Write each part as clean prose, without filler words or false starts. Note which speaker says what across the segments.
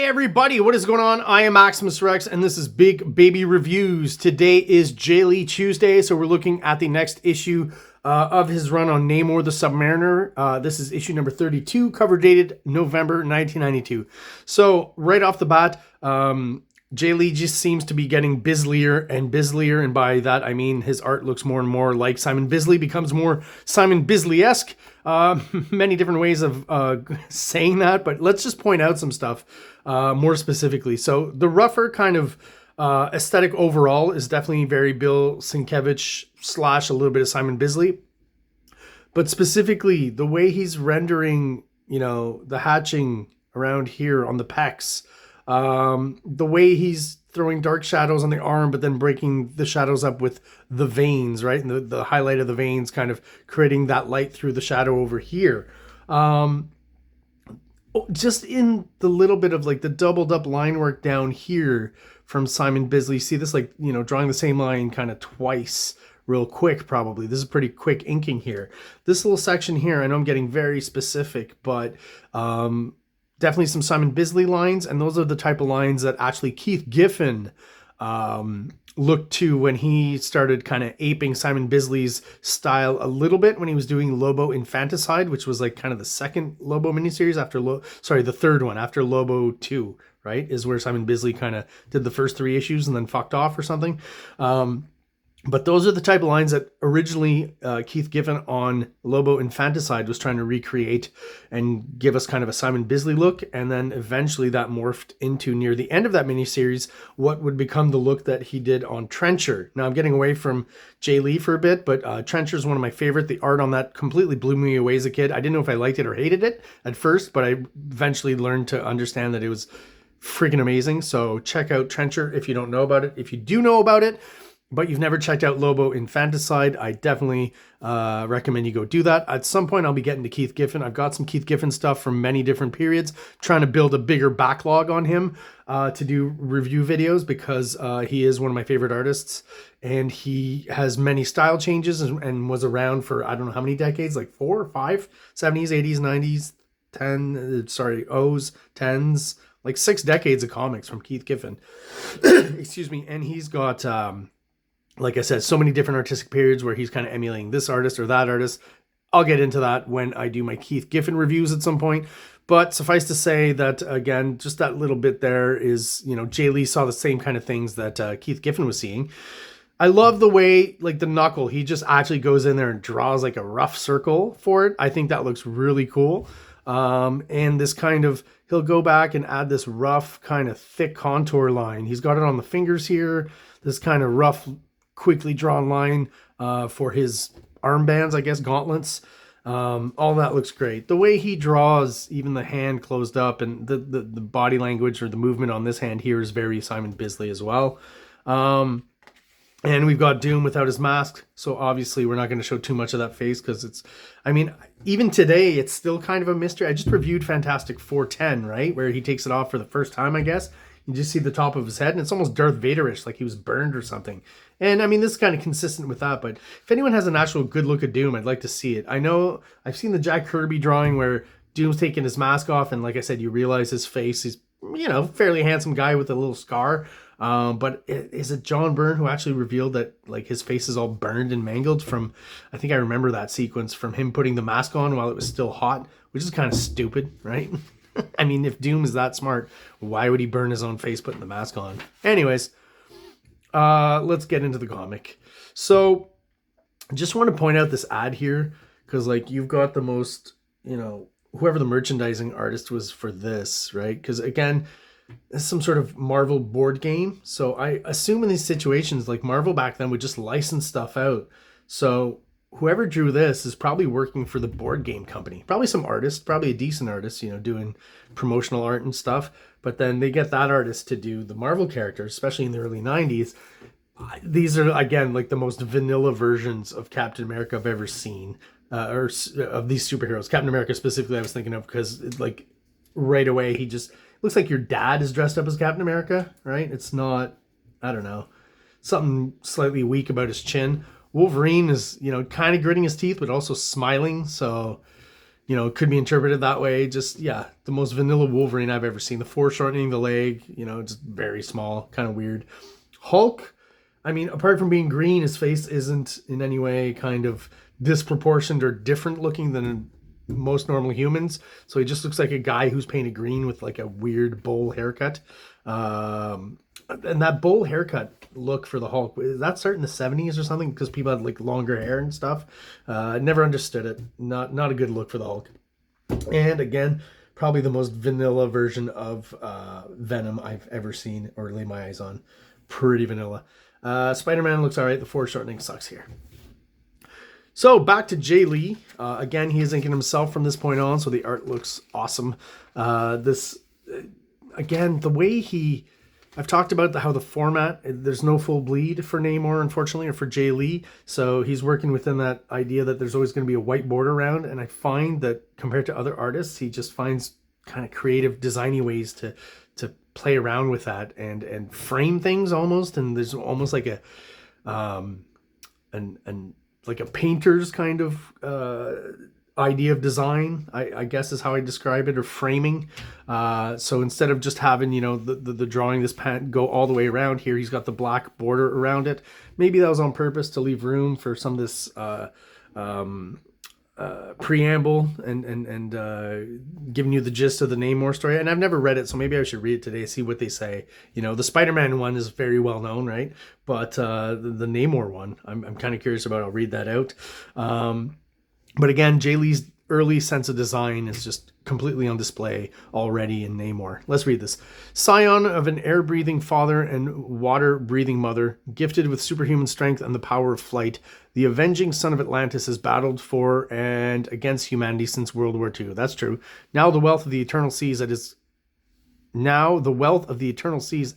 Speaker 1: everybody, what is going on? I am Maximus Rex and this is Big Baby Reviews. Today is JAE LEE Tuesday, so we're looking at the next issue of his run on Namor the Submariner. This is issue number 32, cover dated November 1992. So right off the bat, JAE LEE just seems to be getting busier, and by that I mean his art looks more and more like Simon Bisley, becomes more Simon Bisley-esque. Many different ways of saying that, but let's just point out some stuff more specifically. So the rougher kind of aesthetic overall is definitely very Bill Sienkiewicz / a little bit of Simon Bisley. But specifically, the way he's rendering, the hatching around here on the pecs, the way he's throwing dark shadows on the arm, but then breaking the shadows up with the veins, right? And the highlight of the veins kind of creating that light through the shadow over here. Just in the little bit of like the doubled up line work down here from Simon Bisley. See this, like, drawing the same line kind of twice real quick, probably. This is pretty quick inking here. This little section here, I know I'm getting very specific, but definitely some Simon Bisley lines, and those are the type of lines that actually Keith Giffen looked to when he started kind of aping Simon Bisley's style a little bit when he was doing Lobo Infanticide, which was like kind of the second Lobo miniseries after the third one after Lobo 2, right? Is where Simon Bisley kind of did the first 3 issues and then fucked off or something. But those are the type of lines that originally Keith Giffen on Lobo Infanticide was trying to recreate and give us kind of a Simon Bisley look. And then eventually that morphed into, near the end of that miniseries, what would become the look that he did on Trencher. Now I'm getting away from JAE LEE for a bit, but Trencher is one of my favorite. The art on that completely blew me away as a kid. I didn't know if I liked it or hated it at first, but I eventually learned to understand that it was freaking amazing. So check out Trencher if you don't know about it. If you do know about it, but you've never checked out Lobo Infanticide, I definitely recommend you go do that. At some point, I'll be getting to Keith Giffen. I've got some Keith Giffen stuff from many different periods, trying to build a bigger backlog on him to do review videos, because he is one of my favorite artists, and he has many style changes and was around for, I don't know how many decades, like 4 or 5, 70s, 80s, 90s, 10s, like 6 decades of comics from Keith Giffen. Excuse me. And he's got... like I said, so many different artistic periods where he's kind of emulating this artist or that artist. I'll get into that when I do my Keith Giffen reviews at some point. But suffice to say that, again, just that little bit there is, JAE LEE saw the same kind of things that Keith Giffen was seeing. I love the way, like the knuckle, he just actually goes in there and draws like a rough circle for it. I think that looks really cool. And this kind of, he'll go back and add this rough kind of thick contour line. He's got it on the fingers here, this kind of rough, quickly drawn line for his armbands, I guess, gauntlets. All that looks great. The way he draws, even the hand closed up, and the body language or the movement on this hand here is very Simon Bisley as well. And we've got Doom without his mask, so obviously we're not going to show too much of that face, because it's, I mean, even today it's still kind of a mystery. I just reviewed Fantastic 410, right, where he takes it off for the first time, I guess. You just see the top of his head, and it's almost Darth Vader-ish, like he was burned or something. And I mean, this is kind of consistent with that, but if anyone has an actual good look at Doom, I'd like to see it. I know I've seen the Jack Kirby drawing where Doom's taking his mask off, and like I said, you realize his face. He's, fairly handsome guy with a little scar. But is it John Byrne who actually revealed that like his face is all burned and mangled from, I think I remember that sequence from him putting the mask on while it was still hot, which is kind of stupid, right? I mean, if Doom is that smart, why would he burn his own face putting the mask on? Anyways, let's get into the comic. So, just want to point out this ad here, because like you've got the most, whoever the merchandising artist was for this, right? Because again, it's some sort of Marvel board game. So I assume in these situations, like Marvel back then would just license stuff out. So whoever drew this is probably working for the board game company. Probably some artist, probably a decent artist, doing promotional art and stuff. But then they get that artist to do the Marvel characters, especially in the early 90s. These are, again, like the most vanilla versions of Captain America I've ever seen. Or of these superheroes. Captain America specifically I was thinking of, because like right away he just looks like your dad is dressed up as Captain America, right? It's not, I don't know, something slightly weak about his chin. Wolverine is, kind of gritting his teeth, but also smiling. So you know, it could be interpreted that way. Just, yeah, the most vanilla Wolverine I've ever seen. The foreshortening, the leg, you know, just very small, kind of weird. Hulk, I mean, apart from being green, his face isn't in any way kind of disproportioned or different looking than most normal humans. So he just looks like a guy who's painted green with like a weird bowl haircut. And that bowl haircut look for the Hulk, is that starting in the 70s or something? Because people had like longer hair and stuff. Never understood it. Not a good look for the Hulk. And again, probably the most vanilla version of Venom I've ever seen or laid my eyes on. Pretty vanilla. Spider-Man looks all right. The foreshortening sucks here. So back to JAE LEE. Again, he is inking himself from this point on, so the art looks awesome. Again, the way I've talked about how the format, there's no full bleed for Namor, unfortunately, or for JAE LEE. So he's working within that idea that there's always going to be a white border around. And I find that compared to other artists, he just finds kind of creative, designy ways to play around with that and frame things almost. And there's almost like a like a painter's kind of idea of design, I guess is how I describe it, or framing. So instead of just having, you know, the drawing this pant go all the way around here, he's got the black border around it. Maybe that was on purpose to leave room for some of this preamble and giving you the gist of the Namor story. And I've never read it, so maybe I should read it today, see what they say. You know, the Spider-Man one is very well known, right? But the Namor one, I'm kind of curious about. I'll read that out. But again, JAE LEE's early sense of design is just completely on display already in Namor. Let's read this. Scion of an air-breathing father and water-breathing mother, gifted with superhuman strength and the power of flight, the avenging son of Atlantis has battled for and against humanity since World War II. That's true. Now the wealth of the eternal seas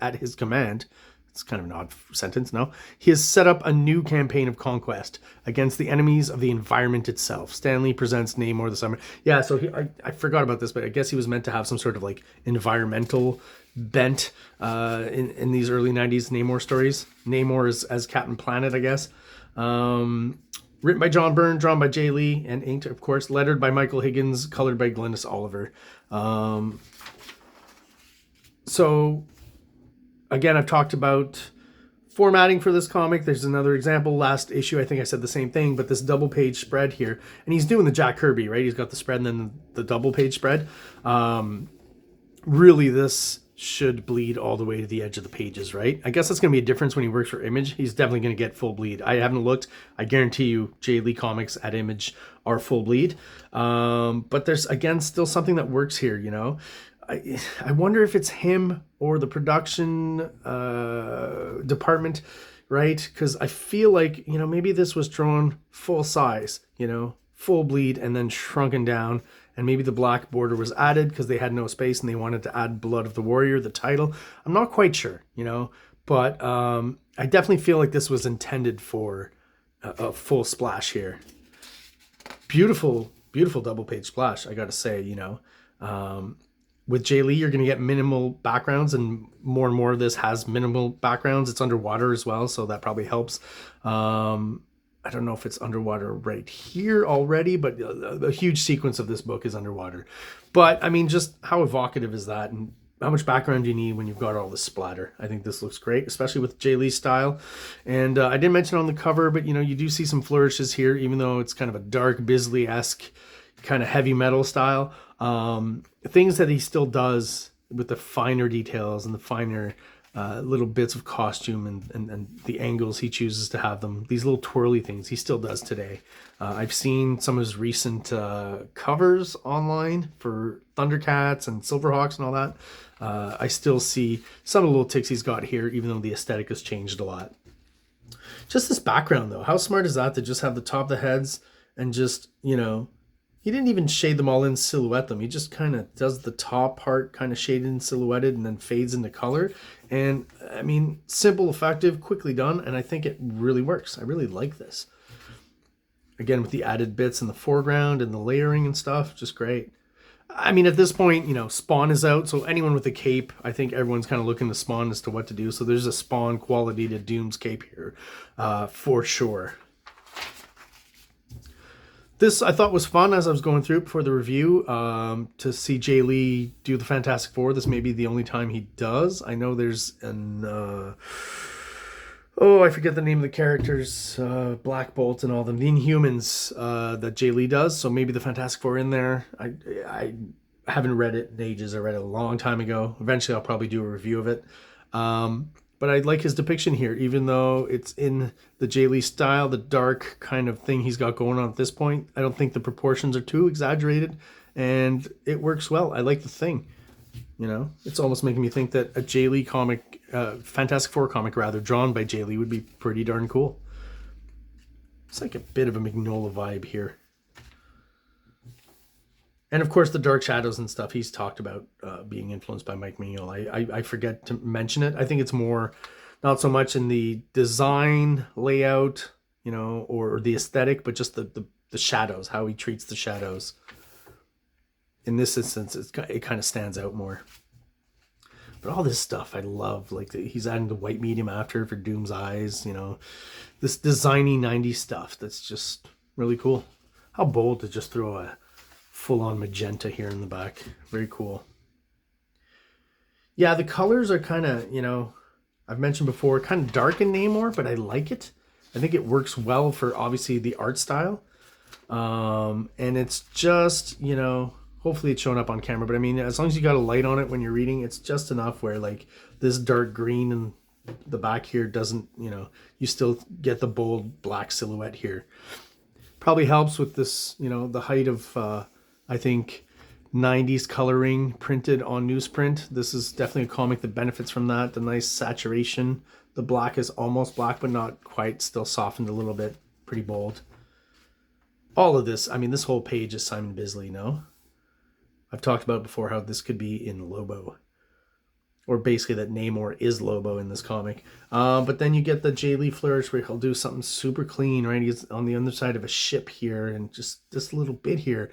Speaker 1: at his command. It's kind of an odd sentence, no? He has set up a new campaign of conquest against the enemies of the environment itself. Stan Lee presents Namor the Summer. Yeah, so I forgot about this, but I guess he was meant to have some sort of like environmental bent in these early 90s Namor stories. Namor is as Captain Planet, I guess. Written by John Byrne, drawn by JAE LEE, and inked, of course, lettered by Michael Higgins, colored by Glynis Oliver. So again, I've talked about formatting for this comic. There's another example. Last issue, I think I said the same thing, but this double page spread here, and he's doing the Jack Kirby, right? He's got the spread and then the double page spread. Really, this should bleed all the way to the edge of the pages, right? I guess that's going to be a difference when he works for Image. He's definitely going to get full bleed. I haven't looked. I guarantee you JAE LEE comics at Image are full bleed. But there's, again, still something that works here, you know? I wonder if it's him or the production department, right? Because I feel like, you know, maybe this was drawn full size, you know, full bleed and then shrunken down. And maybe the black border was added because they had no space and they wanted to add Blood of the Warrior, the title. I'm not quite sure, you know, but I definitely feel like this was intended for a full splash here. Beautiful, beautiful double page splash, I got to say, you know. With JAE LEE, you're going to get minimal backgrounds, and more of this has minimal backgrounds. It's underwater as well, so that probably helps. I don't know if it's underwater right here already, but a huge sequence of this book is underwater. But, I mean, just how evocative is that, and how much background do you need when you've got all this splatter? I think this looks great, especially with JAE LEE style. And I didn't mention on the cover, but, you know, you do see some flourishes here, even though it's kind of a dark Bisley-esque kind of heavy metal style. Things that he still does with the finer details and the finer little bits of costume and the angles he chooses to have them. These little twirly things he still does today. I've seen some of his recent covers online for Thundercats and Silverhawks and all that. I still see some of the little ticks he's got here, even though the aesthetic has changed a lot. Just this background, though. How smart is that to just have the top of the heads and just, you know, he didn't even shade them all in, silhouette them. He just kind of does the top part kind of shaded and silhouetted and then fades into color. And, I mean, simple, effective, quickly done, and I think it really works. I really like this. Again, with the added bits in the foreground and the layering and stuff, just great. I mean, at this point, you know, Spawn is out, so anyone with a cape, I think everyone's kind of looking to Spawn as to what to do. So there's a Spawn quality to Doom's cape here, for sure. This I thought was fun as I was going through it before the review, to see JAE Lee do the Fantastic Four. This may be the only time he does. I know there's an oh, I forget the name of the characters, Black Bolt and all them, the Inhumans, that JAE Lee does. So maybe the Fantastic Four in there. I haven't read it in ages. I read it a long time ago. Eventually, I'll probably do a review of it. But I like his depiction here, even though it's in the JAE Lee style, the dark kind of thing he's got going on at this point. I don't think the proportions are too exaggerated, and it works well. I like the thing. You know, it's almost making me think that a JAE Lee comic, Fantastic Four comic rather, drawn by JAE Lee would be pretty darn cool. It's like a bit of a Mignola vibe here. And of course, the dark shadows and stuff he's talked about being influenced by Mike Mignola. I forget to mention it. I think it's more, not so much in the design, layout, you know, or the aesthetic, but just the shadows, how he treats the shadows. In this instance, it kind of stands out more. But all this stuff I love. Like he's adding the white medium after for Doom's eyes, you know. This designy 90s stuff that's just really cool. How bold to just throw a full-on magenta here in the back. Very cool. Yeah, the colors are kind of, you know, I've mentioned before, kind of dark in Namor, but I like it. I think it works well for, obviously, the art style. And it's just, you know, hopefully it's showing up on camera, but I mean, as long as you got a light on it when you're reading, it's just enough where, like, this dark green in the back here doesn't, you know, you still get the bold black silhouette here. Probably helps with this, you know, the height of, I think, 90s coloring printed on newsprint. This is definitely a comic that benefits from that. The nice saturation. The black is almost black, but not quite. Still softened a little bit. Pretty bold. All of this, I mean, this whole page is Simon Bisley, no? I've talked about before how this could be in Lobo. Or basically that Namor is Lobo in this comic. But then you get the JAE Lee flourish where he'll do something super clean, right? He's on the underside of a ship here, and just this little bit here.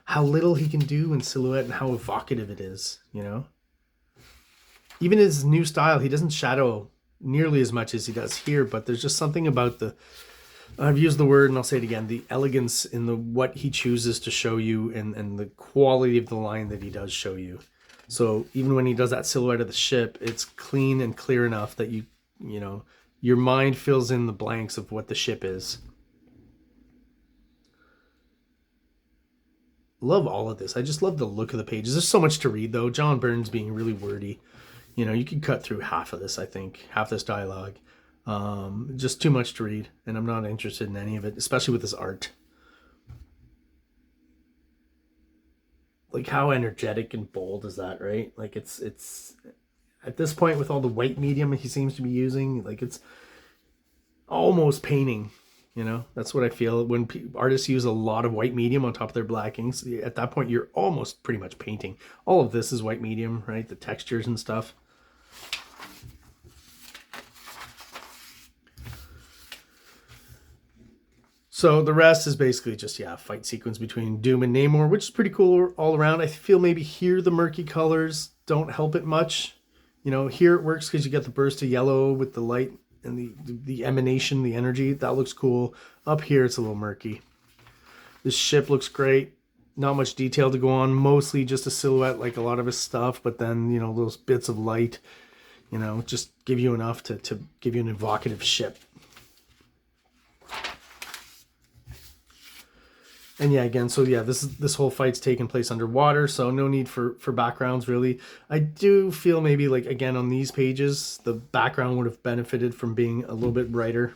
Speaker 1: How little he can do in silhouette and how evocative it is, you know? Even his new style, he doesn't shadow nearly as much as he does here, but there's just something about the, I've used the word and I'll say it again, the elegance in the what he chooses to show you and the quality of the line that he does show you. So even when he does that silhouette of the ship, it's clean and clear enough that you know, your mind fills in the blanks of what the ship is. Love all of this. I just love the look of the pages. There's so much to read, though. John Byrne's being really wordy. You know, you could cut through half of this, I think. Half this dialogue. Just too much to read. And I'm not interested in any of it, especially with this art. Like, how energetic and bold is that, right? Like, it's at this point, with all the white medium he seems to be using, like, it's almost painting. You know, that's what I feel when artists use a lot of white medium on top of their black inks. At that point, you're almost pretty much painting. All of this is white medium, right? The textures and stuff. So the rest is basically just, yeah, fight sequence between Doom and Namor, which is pretty cool all around. I feel maybe here the murky colors don't help it much. You know, here it works because you get the burst of yellow with the light and the emanation, the energy. That looks cool. Up here, it's a little murky. This ship looks great. Not much detail to go on. Mostly just a silhouette like a lot of his stuff. But then, you know, those bits of light, you know, just give you enough to give you an evocative ship. And yeah, again, so yeah, this whole fight's taking place underwater, so no need for backgrounds, really. I do feel maybe, like, again, on these pages, the background would have benefited from being a little bit brighter.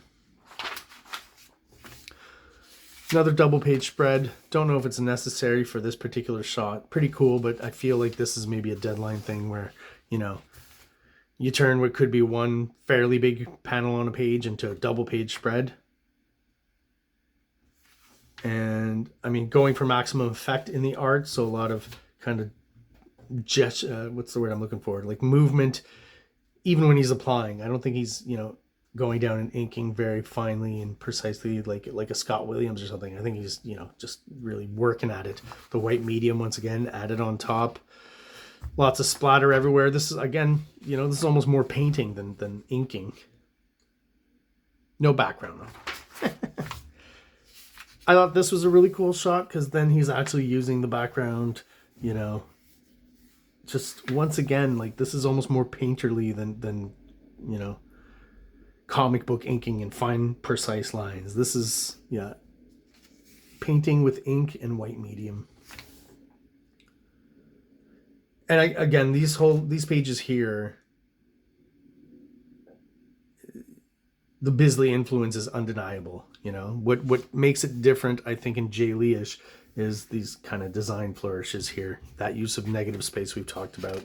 Speaker 1: Another double page spread. Don't know if it's necessary for this particular shot. Pretty cool, but I feel like this is maybe a deadline thing where, you know, you turn what could be one fairly big panel on a page into a double page spread. And I mean, going for maximum effect in the art, so a lot of kind of what's the word I'm looking for? Like movement, even when he's applying. I don't think he's, you know, going down and inking very finely and precisely like a Scott Williams or something. I think he's, you know, just really working at it. The white medium, once again, added on top. Lots of splatter everywhere. This is, again, you know, this is almost more painting than inking. No background though. I thought this was a really cool shot because then he's actually using the background, you know, just once again, like this is almost more painterly than you know, comic book inking and fine precise lines. This is, yeah, painting with ink and white medium. And again, these pages here, the Bisley influence is undeniable. You know, what makes it different, I think, in JAE Lee-ish is these kind of design flourishes here. That use of negative space we've talked about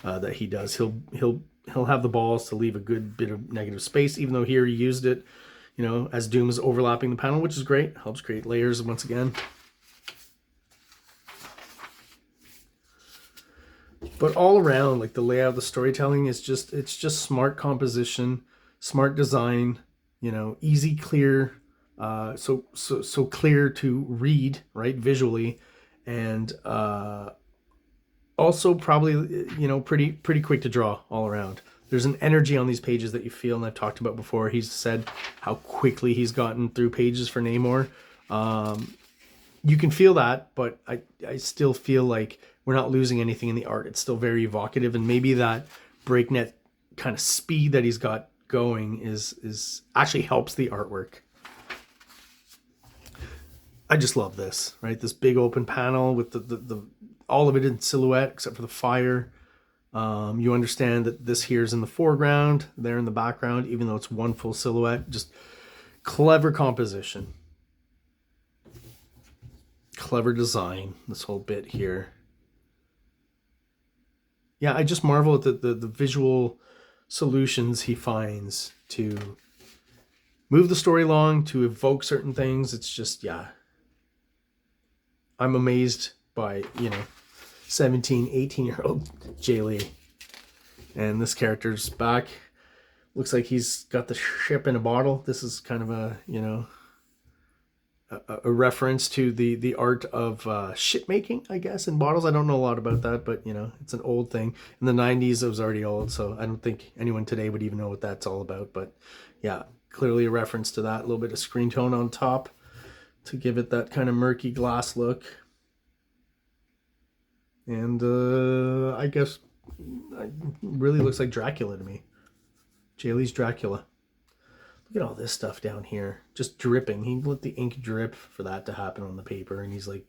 Speaker 1: that he does. He'll have the balls to leave a good bit of negative space, even though here he used it, you know, as Doom is overlapping the panel, which is great. Helps create layers once again. But all around, like the layout, the storytelling is just, it's just smart composition, smart design, you know, easy, clear, so clear to read, right, visually, and also probably, you know, pretty quick to draw all around. There's an energy on these pages that you feel, and I've talked about before. He's said how quickly he's gotten through pages for Namor. You can feel that, but I still feel like we're not losing anything in the art. It's still very evocative, and maybe that breakneck kind of speed that he's got going is actually helps the artwork. I just love this, right? This big open panel with the all of it in silhouette except for the fire. You understand that this here is in the foreground, there in the background, even though it's one full silhouette. Just clever composition. Clever design, this whole bit here. Yeah, I just marvel at the visual solutions he finds to move the story along, to evoke certain things. It's just, yeah. I'm amazed by, you know, 17, 18-year-old JAE Lee. And this character's back. Looks like he's got the ship in a bottle. This is kind of a, you know, a reference to the art of ship making, I guess, in bottles. I don't know a lot about that, but, you know, it's an old thing. In the 90s, it was already old, so I don't think anyone today would even know what that's all about. But, yeah, clearly a reference to that. A little bit of screen tone on top to give it that kind of murky glass look. And I guess it really looks like Dracula to me. JAE Lee's Dracula. Look at all this stuff down here. Just dripping. He let the ink drip for that to happen on the paper. And he's like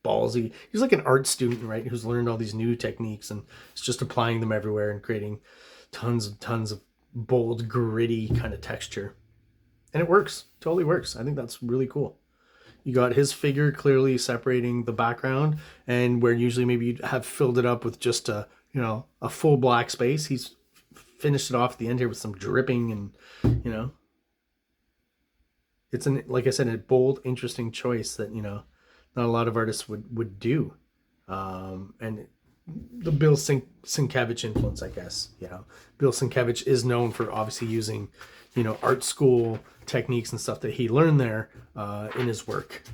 Speaker 1: ballsy. He's like an art student, right? Who's learned all these new techniques and is just applying them everywhere and creating tons of bold, gritty kind of texture. And it works. Totally works. I think that's really cool. You got his figure clearly separating the background, and where usually maybe you'd have filled it up with just a, you know, a full black space, he's finished it off at the end here with some dripping, and, you know, it's an, like I said, a bold, interesting choice that, you know, not a lot of artists would do. And the Bill Sienkiewicz influence, I guess. You know, Bill Sienkiewicz is known for obviously using, you know, art school techniques and stuff that he learned there in his work.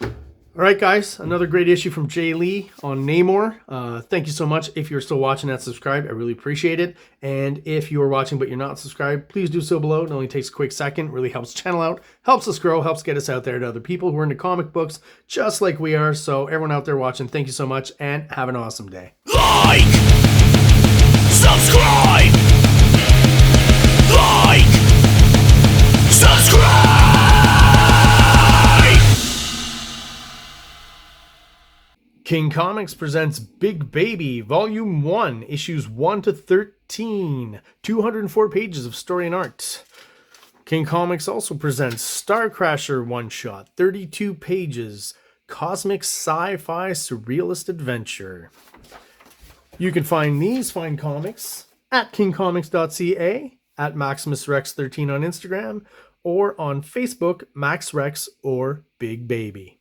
Speaker 1: All right, guys, another great issue from JAE Lee on Namor. Thank you so much. If you're still watching and subscribed, I really appreciate it. And if you are watching but you're not subscribed, please do so below. It only takes a quick second. Really helps the channel out, helps us grow, helps get us out there to other people who are into comic books just like we are. So everyone out there watching, thank you so much and have an awesome day.
Speaker 2: Like, subscribe, like, subscribe.
Speaker 1: King Comics presents Big Baby, Volume 1, Issues 1 to 13. 204 pages of story and art. King Comics also presents Star Crasher one-shot, 32 pages, cosmic sci-fi surrealist adventure. You can find these fine comics at KINGCOMICS.CA, at MaximusRex13 on Instagram, or on Facebook, MaxRex or Big Baby.